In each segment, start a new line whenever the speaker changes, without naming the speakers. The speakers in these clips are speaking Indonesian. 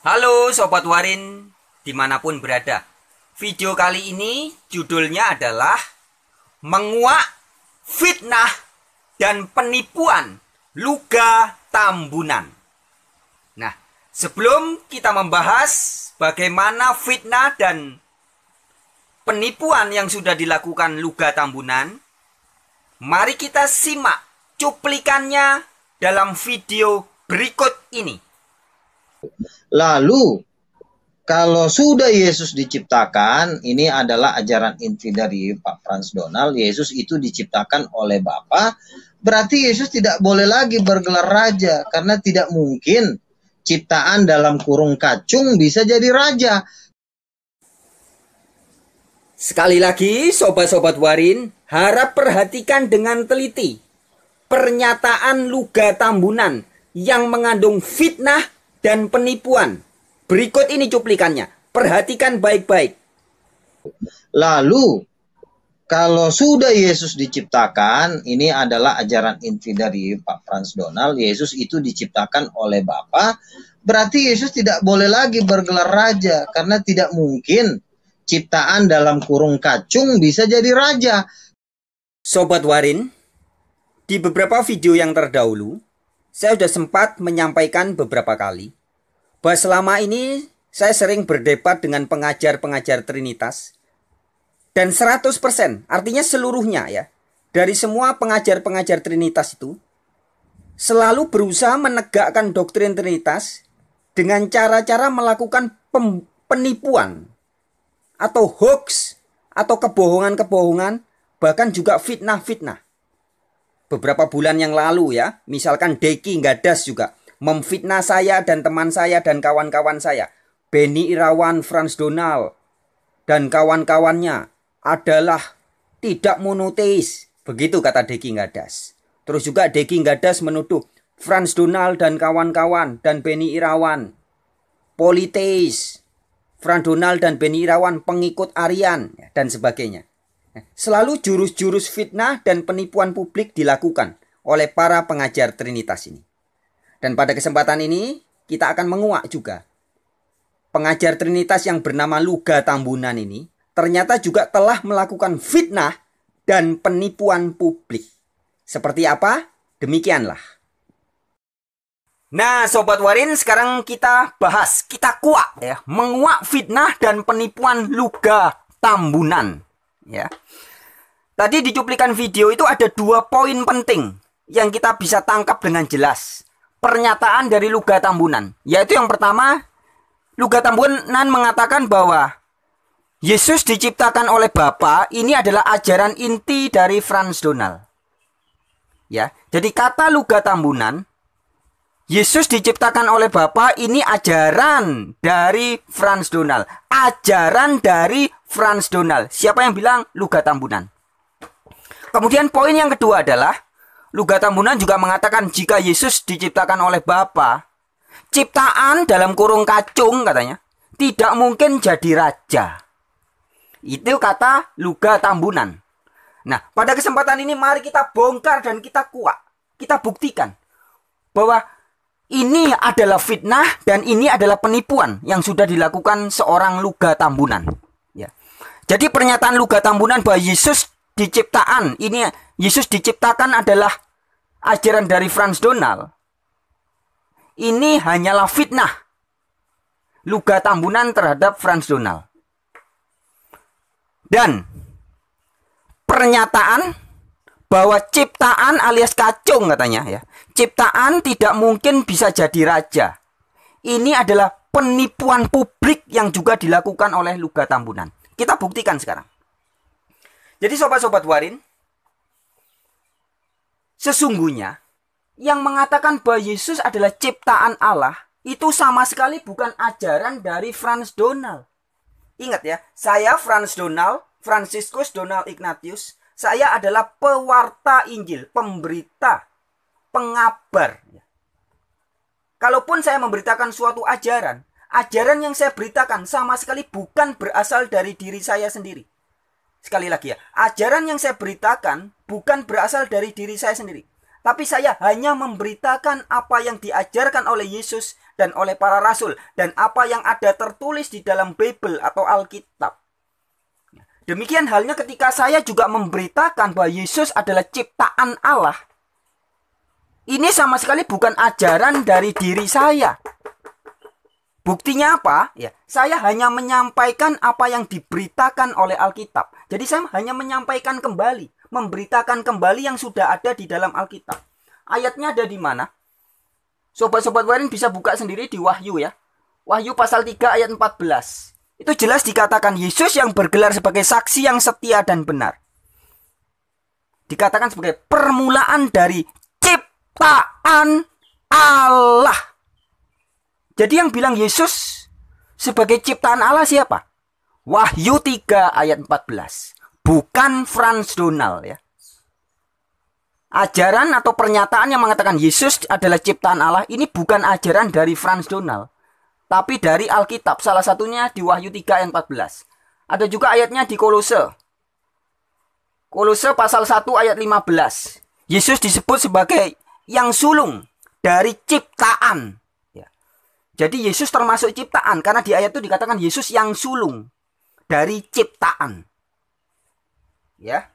Halo Sobat Warin, dimanapun berada. Video kali ini judulnya adalah Menguak, Fitnah, dan Penipuan Luga Tambunan. Nah, sebelum kita membahas bagaimana fitnah dan penipuan yang sudah dilakukan Luga Tambunan, mari kita simak cuplikannya dalam video berikut ini.
Lalu, kalau sudah Yesus diciptakan, ini adalah ajaran inti dari Pak Frans Donal, Yesus itu diciptakan oleh Bapa, berarti Yesus tidak boleh lagi bergelar raja, karena tidak mungkin ciptaan dalam kurung kacung bisa jadi raja.
Sekali lagi, sobat-sobat Warin, harap perhatikan dengan teliti pernyataan Luga Tambunan yang mengandung fitnah dan penipuan. Berikut ini cuplikannya. Perhatikan baik-baik.
Lalu, kalau sudah Yesus diciptakan, ini adalah ajaran inti dari Pak Frans Donal, Yesus itu diciptakan oleh Bapa, berarti Yesus tidak boleh lagi bergelar raja, karena tidak mungkin ciptaan dalam kurung kacung bisa jadi raja.
Sobat Warin, di beberapa video yang terdahulu, saya sudah sempat menyampaikan beberapa kali bahwa selama ini saya sering berdebat dengan pengajar-pengajar Trinitas. Dan 100%, artinya seluruhnya ya, dari semua pengajar-pengajar Trinitas itu selalu berusaha menegakkan doktrin Trinitas dengan cara-cara melakukan penipuan atau hoax atau kebohongan-kebohongan, bahkan juga fitnah-fitnah. Beberapa bulan yang lalu ya, misalkan Deki Nggadas juga memfitnah saya dan teman saya dan kawan-kawan saya. Benny Irawan, Frans Donal, dan kawan-kawannya adalah tidak monoteis. Begitu kata Deki Nggadas. Terus juga Deki Nggadas menuduh Frans Donal dan kawan-kawan dan Benny Irawan politeis. Frans Donal dan Benny Irawan pengikut Arian dan sebagainya. Selalu jurus-jurus fitnah dan penipuan publik dilakukan oleh para pengajar Trinitas ini. Dan pada kesempatan ini kita akan menguak juga. Pengajar Trinitas yang bernama Luga Tambunan ini ternyata juga telah melakukan fitnah dan penipuan publik. Seperti apa? Demikianlah. Nah, Sobat Warin, sekarang kita bahas, kita kuak ya, menguak fitnah dan penipuan Luga Tambunan. Ya. Tadi di cuplikan video itu ada 2 poin penting yang kita bisa tangkap dengan jelas. Pernyataan dari Luga Tambunan, yaitu yang pertama, Luga Tambunan mengatakan bahwa Yesus diciptakan oleh Bapa, ini adalah ajaran inti dari Frans Donal. Ya, jadi kata Luga Tambunan, Yesus diciptakan oleh Bapa, ini ajaran dari Frans Donal. Ajaran dari Frans Donal. Siapa yang bilang? Luga Tambunan. Kemudian poin yang kedua adalah Luga Tambunan juga mengatakan jika Yesus diciptakan oleh Bapa, ciptaan dalam kurung kacung katanya tidak mungkin jadi raja. Itu kata Luga Tambunan. Nah, pada kesempatan ini mari kita bongkar dan kita kuak. Kita buktikan bahwa ini adalah fitnah dan ini adalah penipuan yang sudah dilakukan seorang Luga Tambunan. Ya. Jadi pernyataan Luga Tambunan bahwa Yesus diciptakan, ini Yesus diciptakan adalah ajaran dari Frans Donal. Ini hanyalah fitnah Luga Tambunan terhadap Frans Donal. Dan pernyataan bahwa ciptaan alias kacung katanya ya, ciptaan tidak mungkin bisa jadi raja. Ini adalah penipuan publik yang juga dilakukan oleh Luga Tambunan. Kita buktikan sekarang. Jadi sobat-sobat Warin, sesungguhnya yang mengatakan bahwa Yesus adalah ciptaan Allah itu sama sekali bukan ajaran dari Frans Donal. Ingat ya, saya Frans Donal, Franciscus Donald Ignatius. Saya adalah pewarta Injil, pemberita, pengabar. Kalaupun saya memberitakan suatu ajaran, ajaran yang saya beritakan sama sekali bukan berasal dari diri saya sendiri. Sekali lagi ya, ajaran yang saya beritakan bukan berasal dari diri saya sendiri. Tapi saya hanya memberitakan apa yang diajarkan oleh Yesus dan oleh para rasul. Dan apa yang ada tertulis di dalam Bible atau Alkitab. Demikian halnya ketika saya juga memberitakan bahwa Yesus adalah ciptaan Allah. Ini sama sekali bukan ajaran dari diri saya. Buktinya apa? Ya, saya hanya menyampaikan apa yang diberitakan oleh Alkitab. Jadi saya hanya menyampaikan kembali, memberitakan kembali yang sudah ada di dalam Alkitab. Ayatnya ada di mana? Sobat-sobat Warin bisa buka sendiri di Wahyu ya. Wahyu pasal 3 ayat 14. Itu jelas dikatakan Yesus yang bergelar sebagai saksi yang setia dan benar. Dikatakan sebagai permulaan dari ciptaan Allah. Jadi yang bilang Yesus sebagai ciptaan Allah siapa? Wahyu 3 ayat 14. Bukan Frans Donal ya. Ajaran atau pernyataan yang mengatakan Yesus adalah ciptaan Allah ini bukan ajaran dari Frans Donal, tapi dari Alkitab. Salah satunya di Wahyu 3 ayat 14. Ada juga ayatnya di Kolose. Kolose pasal 1 ayat 15. Yesus disebut sebagai yang sulung dari ciptaan. Jadi Yesus termasuk ciptaan karena di ayat itu dikatakan Yesus yang sulung dari ciptaan. Ya.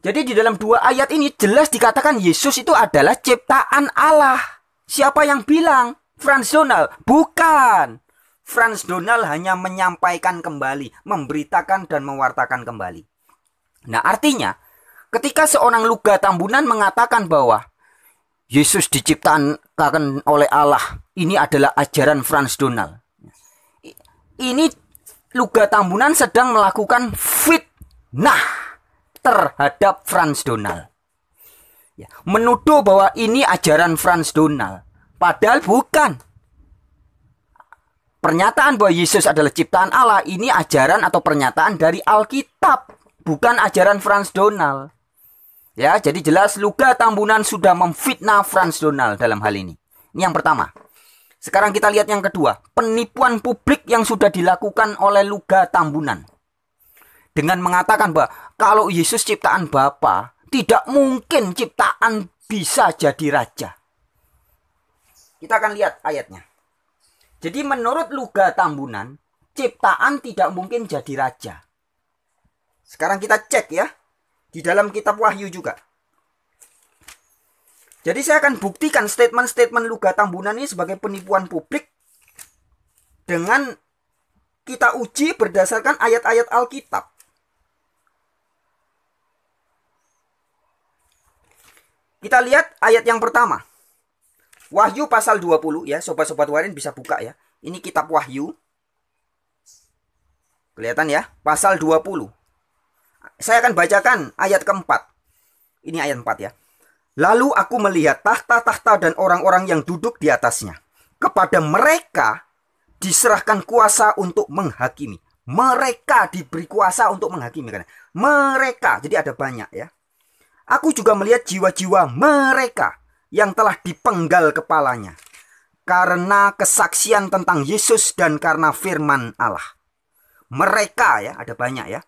Jadi di dalam dua ayat ini jelas dikatakan Yesus itu adalah ciptaan Allah. Siapa yang bilang? Frans Donal? Bukan. Frans Donal hanya menyampaikan kembali, memberitakan dan mewartakan kembali. Nah, artinya ketika seorang Luga Tambunan mengatakan bahwa Yesus diciptakan oleh Allah, ini adalah ajaran Frans Donal. Ini Luga Tambunan sedang melakukan fitnah terhadap Frans Donal. Menuduh bahwa ini ajaran Frans Donal. Padahal bukan. Pernyataan bahwa Yesus adalah ciptaan Allah, ini ajaran atau pernyataan dari Alkitab. Bukan ajaran Frans Donal. Ya, jadi jelas Luga Tambunan sudah memfitnah Frans Donal dalam hal ini. Ini yang pertama. Sekarang kita lihat yang kedua. Penipuan publik yang sudah dilakukan oleh Luga Tambunan. Dengan mengatakan bahwa kalau Yesus ciptaan Bapa, tidak mungkin ciptaan bisa jadi raja. Kita akan lihat ayatnya. Jadi menurut Luga Tambunan, ciptaan tidak mungkin jadi raja. Sekarang kita cek ya. Di dalam kitab Wahyu juga. Jadi saya akan buktikan statement-statement Luga Tambunan ini sebagai penipuan publik dengan kita uji berdasarkan ayat-ayat Alkitab. Kita lihat ayat yang pertama. Wahyu pasal 20 ya, sobat-sobat Warin bisa buka ya. Ini kitab Wahyu. Kelihatan ya, pasal 20. Saya akan bacakan ayat keempat. Ini ayat 4 ya. Lalu aku melihat tahta-tahta dan orang-orang yang duduk di atasnya. Kepada mereka diserahkan kuasa untuk menghakimi. Mereka diberi kuasa untuk menghakimi. Mereka, jadi ada banyak ya. Aku juga melihat jiwa-jiwa mereka yang telah dipenggal kepalanya. Karena kesaksian tentang Yesus dan karena firman Allah. Mereka ya, ada banyak ya.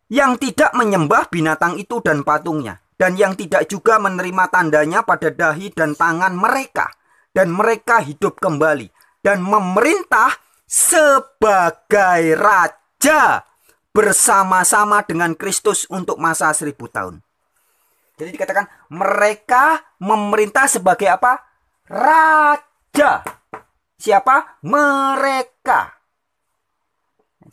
Yang tidak menyembah binatang itu dan patungnya. Dan yang tidak juga menerima tandanya pada dahi dan tangan mereka. Dan mereka hidup kembali. Dan memerintah sebagai raja. Bersama-sama dengan Kristus untuk masa 1000 tahun. Jadi dikatakan mereka memerintah sebagai apa? Raja. Siapa? Mereka.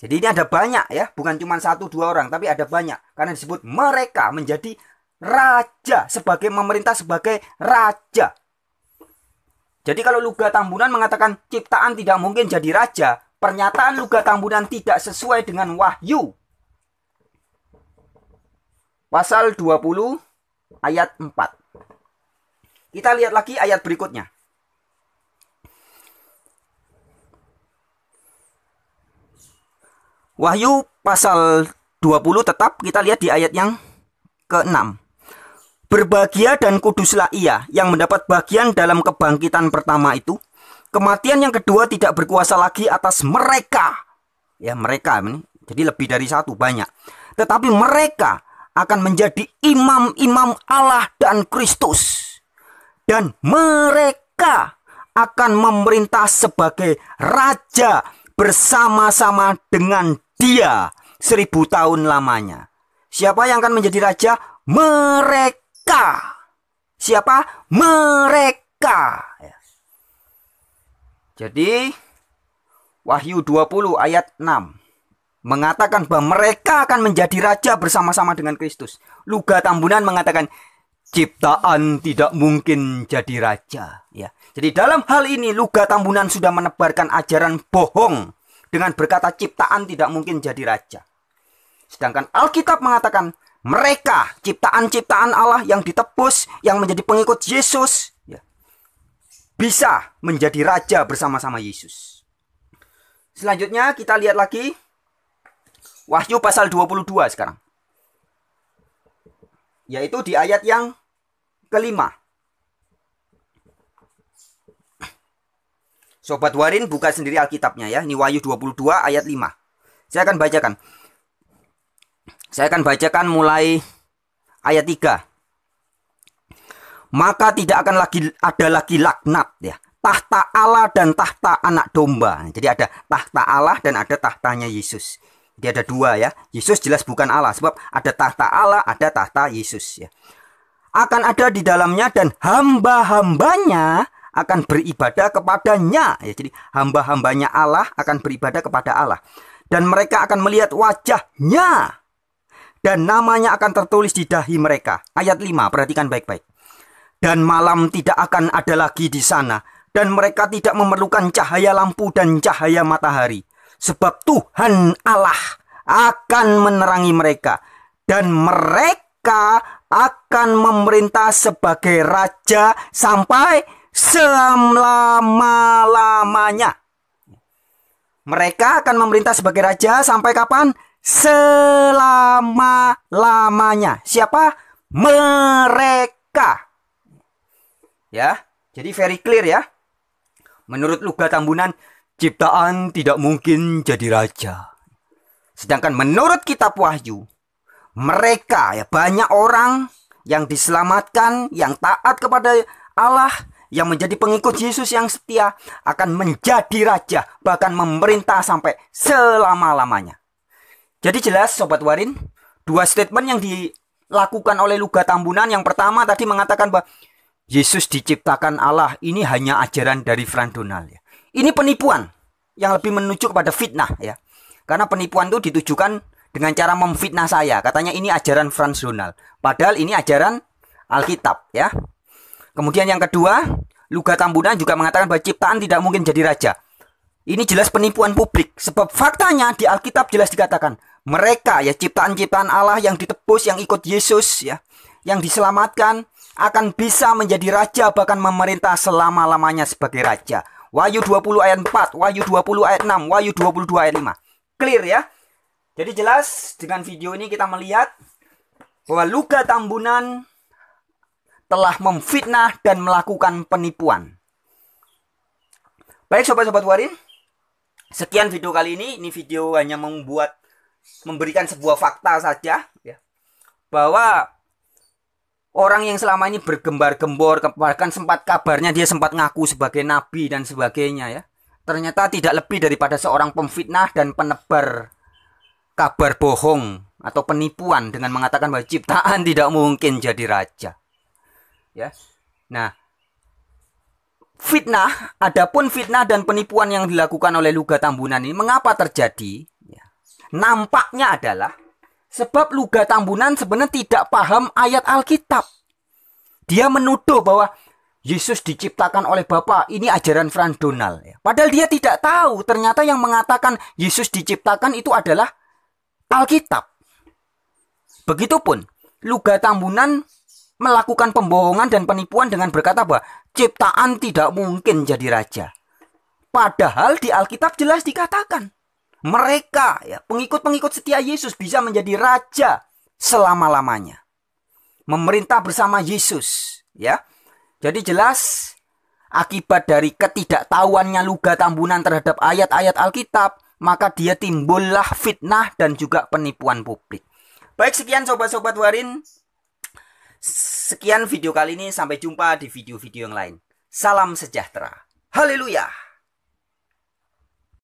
Jadi ini ada banyak ya, bukan cuma 1-2 orang, tapi ada banyak. Karena disebut mereka menjadi raja, sebagai memerintah sebagai raja. Jadi kalau Luga Tambunan mengatakan ciptaan tidak mungkin jadi raja, pernyataan Luga Tambunan tidak sesuai dengan Wahyu. Pasal 20 ayat 4. Kita lihat lagi ayat berikutnya. Wahyu pasal 20 tetap kita lihat di ayat yang ke-6. Berbahagia dan kuduslah ia yang mendapat bagian dalam kebangkitan pertama itu. Kematian yang kedua tidak berkuasa lagi atas mereka. Ya mereka ini. Jadi lebih dari satu, banyak. Tetapi mereka akan menjadi imam-imam Allah dan Kristus. Dan mereka akan memerintah sebagai raja bersama-sama dengan Dia 1000 tahun lamanya. Siapa yang akan menjadi raja? Mereka. Siapa? Mereka. Jadi Wahyu 20 ayat 6 mengatakan bahwa mereka akan menjadi raja bersama-sama dengan Kristus. Luga Tambunan mengatakan ciptaan tidak mungkin jadi raja. Ya. Jadi dalam hal ini Luga Tambunan sudah menebarkan ajaran bohong dengan berkata ciptaan tidak mungkin jadi raja. Sedangkan Alkitab mengatakan mereka ciptaan-ciptaan Allah yang ditebus, yang menjadi pengikut Yesus, ya, bisa menjadi raja bersama-sama Yesus. Selanjutnya kita lihat lagi Wahyu pasal 22 sekarang. Yaitu di ayat yang kelima. Sobat Warin buka sendiri Alkitabnya ya. Ini Wahyu 22 ayat 5. Saya akan bacakan. Saya akan bacakan mulai ayat 3. Maka tidak akan ada lagi laknat ya. Tahta Allah dan tahta anak domba. Jadi ada tahta Allah dan ada tahtanya Yesus. Jadi ada dua ya. Yesus jelas bukan Allah. Sebab ada tahta Allah, ada tahta Yesus ya. Akan ada di dalamnya dan hamba-hambanya akan beribadah kepadanya. Ya, jadi hamba-hambanya Allah akan beribadah kepada Allah. Dan mereka akan melihat wajahnya. Dan namanya akan tertulis di dahi mereka. Ayat 5, perhatikan baik-baik. Dan malam tidak akan ada lagi di sana. Dan mereka tidak memerlukan cahaya lampu dan cahaya matahari. Sebab Tuhan Allah akan menerangi mereka. Dan mereka akan memerintah sebagai raja sampai selama-lamanya. Mereka akan memerintah sebagai raja sampai kapan? Selama-lamanya. Siapa? Mereka. Ya, jadi very clear ya. Menurut Luga Tambunan, ciptaan tidak mungkin jadi raja. Sedangkan menurut kitab Wahyu, mereka ya banyak orang yang diselamatkan, yang taat kepada Allah, yang menjadi pengikut Yesus yang setia, akan menjadi raja, bahkan memerintah sampai selama-lamanya. Jadi jelas Sobat Warin, dua statement yang dilakukan oleh Luga Tambunan. Yang pertama tadi mengatakan bahwa Yesus diciptakan Allah, ini hanya ajaran dari Frans Donal ya. Ini penipuan yang lebih menuju kepada fitnah ya. Karena penipuan itu ditujukan dengan cara memfitnah saya. Katanya ini ajaran Frans Donal. Padahal ini ajaran Alkitab ya. Kemudian yang kedua, Luga Tambunan juga mengatakan bahwa ciptaan tidak mungkin jadi raja. Ini jelas penipuan publik. Sebab faktanya di Alkitab jelas dikatakan mereka ya ciptaan-ciptaan Allah yang ditebus, yang ikut Yesus ya, yang diselamatkan akan bisa menjadi raja, bahkan memerintah selama-lamanya sebagai raja. Wahyu 20 ayat 4, Wahyu 20 ayat 6, Wahyu 22 ayat 5. Clear ya. Jadi jelas dengan video ini kita melihat bahwa Luga Tambunan telah memfitnah dan melakukan penipuan. Baik sobat-sobat Warin, sekian video kali ini. Ini video hanya memberikan sebuah fakta saja ya, bahwa orang yang selama ini bergembar-gembor, bahkan sempat kabarnya dia sempat ngaku sebagai nabi dan sebagainya ya, ternyata tidak lebih daripada seorang pemfitnah dan penebar kabar bohong atau penipuan dengan mengatakan bahwa ciptaan tidak mungkin jadi raja. Ya. Nah, adapun fitnah dan penipuan yang dilakukan oleh Luga Tambunan ini mengapa terjadi? Ya. Nampaknya adalah sebab Luga Tambunan sebenarnya tidak paham ayat Alkitab. Dia menuduh bahwa Yesus diciptakan oleh Bapa. Ini ajaran Frans Donal. Padahal dia tidak tahu ternyata yang mengatakan Yesus diciptakan itu adalah Alkitab. Begitupun Luga Tambunan melakukan pembohongan dan penipuan dengan berkata bahwa ciptaan tidak mungkin jadi raja. Padahal di Alkitab jelas dikatakan mereka ya, pengikut-pengikut setia Yesus bisa menjadi raja selama-lamanya. Memerintah bersama Yesus ya. Jadi jelas akibat dari ketidaktahuannya Luga Tambunan terhadap ayat-ayat Alkitab, maka dia timbullah fitnah dan juga penipuan publik. Baik, sekian sobat-sobat Warin. Sekian video kali ini, sampai jumpa di video-video yang lain. Salam sejahtera. Haleluya.